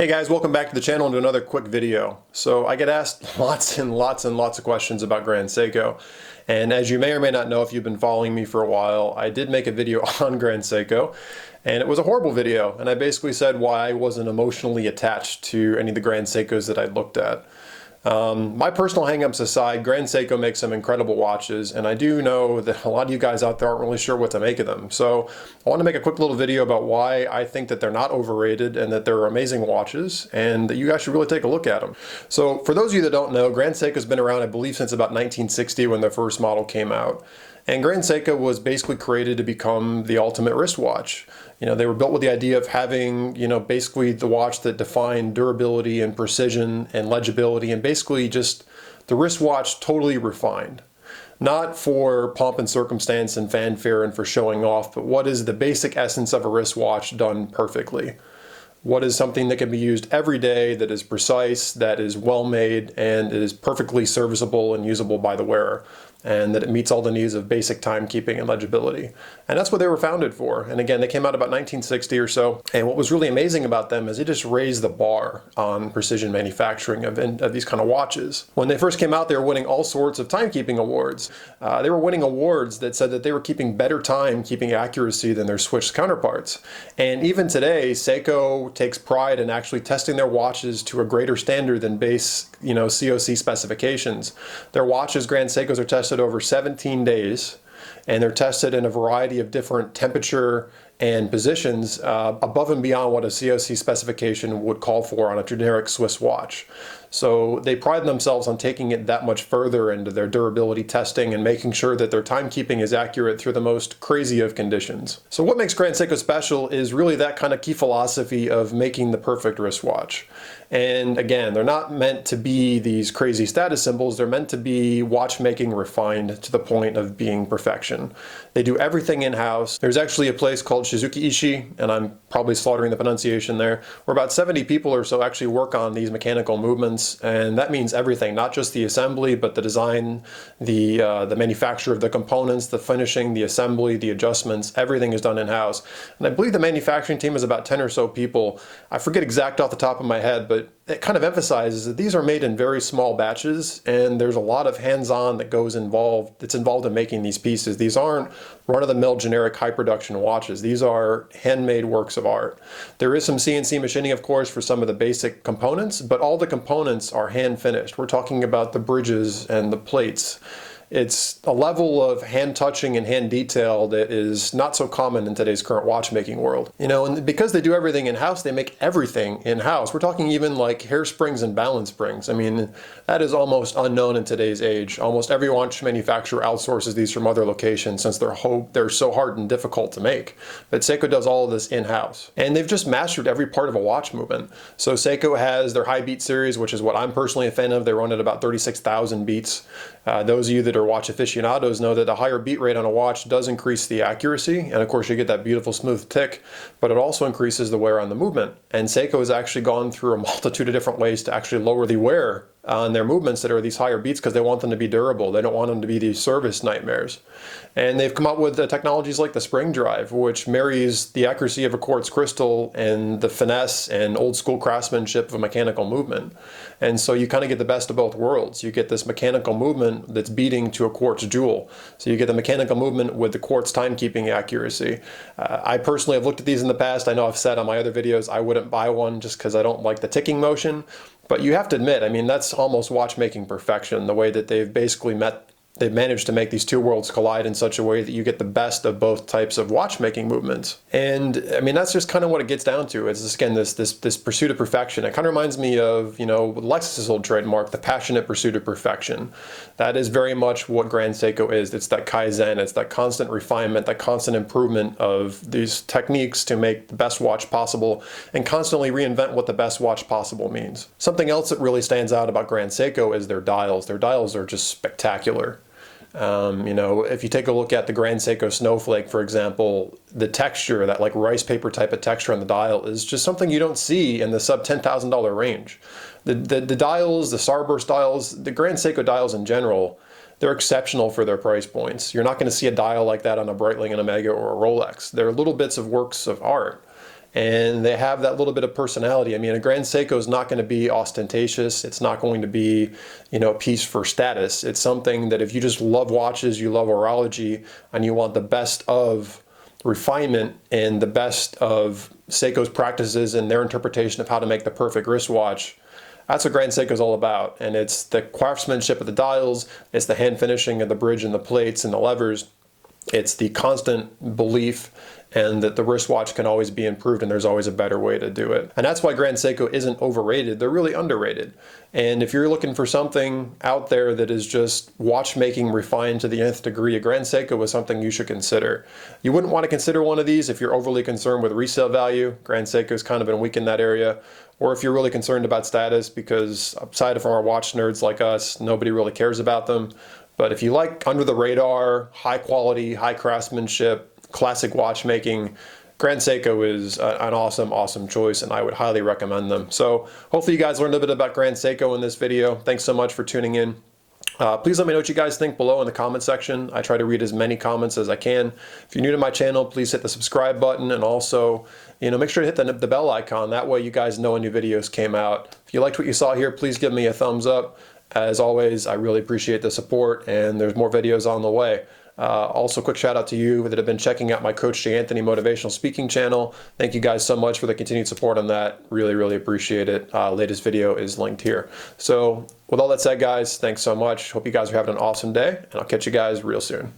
Hey guys, welcome back to the channel and to another quick video. So I get asked lots and lots of questions about Grand Seiko. And as you may or may not know if you've been following me for a while, I did make a video on Grand Seiko. And it was a horrible video. And I basically said why I wasn't emotionally attached to any of the Grand Seikos that I looked at. My personal hangups aside, Grand Seiko makes some incredible watches, and I do know that a lot of you guys out there aren't really sure what to make of them. So I want to make a quick little video about why I think that they're not overrated and that they're amazing watches and that you guys should really take a look at them. So for those of you that don't know, Grand Seiko's been around, I believe, since about 1960 when the first model came out. And Grand Seiko was basically created to become the ultimate wristwatch. You know, they were built with the idea of having, basically the watch that defined durability and precision and legibility and basically just the wristwatch totally refined. Not for pomp and circumstance and fanfare and for showing off, but what is the basic essence of a wristwatch done perfectly? What is something that can be used every day, that is precise, that is well made, and is perfectly serviceable and usable by the wearer, and that it meets all the needs of basic timekeeping and legibility. And that's what they were founded for. And again, they came out about 1960 or so. And what was really amazing about them is they just raised the bar on precision manufacturing of these kind of watches. When they first came out, they were winning all sorts of timekeeping awards. They were winning awards that said that they were keeping better time, keeping accuracy than their Swiss counterparts. And even today, Seiko takes pride in actually testing their watches to a greater standard than base, COC specifications. Their watches, Grand Seikos, are tested over 17 days, and they're tested in a variety of different temperature and positions above and beyond what a COC specification would call for on a generic Swiss watch. So they pride themselves on taking it that much further into their durability testing and making sure that their timekeeping is accurate through the most crazy of conditions. So what makes Grand Seiko special is really that kind of key philosophy of making the perfect wristwatch. And again, they're not meant to be these crazy status symbols. They're meant to be watchmaking refined to the point of being perfection. They do everything in-house. There's actually a place called Shizuki Ishi, and I'm probably slaughtering the pronunciation there, where about 70 people or so actually work on these mechanical movements. And that means everything, not just the assembly, but the design, the manufacture of the components, the finishing, the assembly, the adjustments, everything is done in-house. And I believe the manufacturing team is about 10 or so people. I forget exact off the top of my head, but it kind of emphasizes that these are made in very small batches, and there's a lot of hands-on that's involved in making these pieces. These aren't run-of-the-mill generic high production watches. These are handmade works of art. There is some CNC machining, of course, for some of the basic components, but all the components are hand finished. We're talking about the bridges and the plates. It's a level of hand touching and hand detail that is not so common in today's current watchmaking world. And because they do everything in-house, they make everything in-house. We're talking even like hair springs and balance springs. I mean, that is almost unknown in today's age. Almost every watch manufacturer outsources these from other locations since they're so hard and difficult to make. But Seiko does all of this in-house. And they've just mastered every part of a watch movement. So Seiko has their high beat series, which is what I'm personally a fan of. They run at about 36,000 beats. Those of you that are watch aficionados know that the higher beat rate on a watch does increase the accuracy, and of course you get that beautiful smooth tick, but it also increases the wear on the movement. And Seiko has actually gone through a multitude of different ways to actually lower the wear on their movements that are these higher beats because they want them to be durable. They don't want them to be these service nightmares. And they've come up with technologies like the spring drive, which marries the accuracy of a quartz crystal and the finesse and old school craftsmanship of a mechanical movement. And so you kind of get the best of both worlds. You get this mechanical movement that's beating to a quartz jewel. So you get the mechanical movement with the quartz timekeeping accuracy. I personally have looked at these in the past. I know I've said on my other videos I wouldn't buy one just because I don't like the ticking motion. But you have to admit, I mean, that's almost watchmaking perfection, the way that they've managed to make these two worlds collide in such a way that you get the best of both types of watchmaking movements. And I mean, that's just kind of what it gets down to. It's just, again, this pursuit of perfection. It kind of reminds me of, Lexus's old trademark, the passionate pursuit of perfection. That is very much what Grand Seiko is. It's that Kaizen, it's that constant refinement, that constant improvement of these techniques to make the best watch possible and constantly reinvent what the best watch possible means. Something else that really stands out about Grand Seiko is their dials. Their dials are just spectacular. If you take a look at the Grand Seiko Snowflake, for example, the texture, that like rice paper type of texture on the dial is just something you don't see in the sub $10,000 range. The dials, the Starburst dials, the Grand Seiko dials in general, they're exceptional for their price points. You're not going to see a dial like that on a Breitling, and a Omega, or a Rolex. They're little bits of works of art. and they have that little bit of personality. I mean, a Grand Seiko is not going to be ostentatious. It's not going to be, a piece for status. It's something that if you just love watches, you love horology, and you want the best of refinement and the best of Seiko's practices and their interpretation of how to make the perfect wristwatch, that's what Grand Seiko is all about. And it's the craftsmanship of the dials, it's the hand finishing of the bridge and the plates and the levers, it's the constant belief and that the wristwatch can always be improved and there's always a better way to do it. And that's why Grand Seiko isn't overrated, they're really underrated. And if you're looking for something out there that is just watchmaking refined to the nth degree, a Grand Seiko is something you should consider. You wouldn't want to consider one of these if you're overly concerned with resale value. Grand Seiko's kind of been weak in that area. Or if you're really concerned about status, because aside from our watch nerds like us, nobody really cares about them. But if you like under the radar, high quality, high craftsmanship, classic watchmaking, Grand Seiko is an awesome, awesome choice, and I would highly recommend them. So hopefully you guys learned a bit about Grand Seiko in this video. Thanks so much for tuning in. Please let me know what you guys think below in the comment section. I try to read as many comments as I can. If you're new to my channel, please hit the subscribe button, and also, make sure to hit the bell icon. That way you guys know when new videos came out. If you liked what you saw here, please give me a thumbs up. As always, I really appreciate the support, and there's more videos on the way. Also, quick shout out to you that have been checking out my Coach J. Anthony Motivational Speaking channel. Thank you guys so much for the continued support on that. Really, really appreciate it. Latest video is linked here. So with all that said, guys, thanks so much. Hope you guys are having an awesome day, and I'll catch you guys real soon.